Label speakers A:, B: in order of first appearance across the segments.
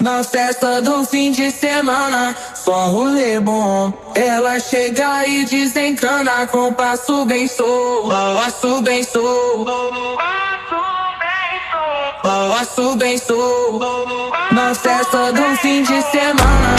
A: Na festa do fim de semana, só rolê bom. Ela chega e desencana com passo bem solto, passo bem solto, passo bem solto. Na festa do fim de semana.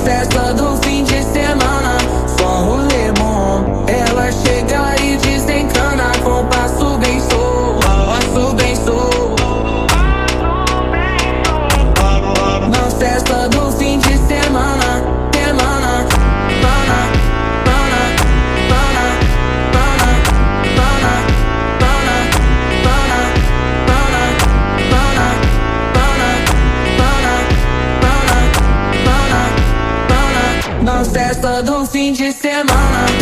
A: Festa do fim de semana, só rolê bom. Ela chega e desencana com passo bem solto, passo bem solto. Na festa do fim de semana, semana, pana, pana, pana, pana, pana, pana, pana, pana, pana, pana, pana, pana, pana. Na festa do fim de semana.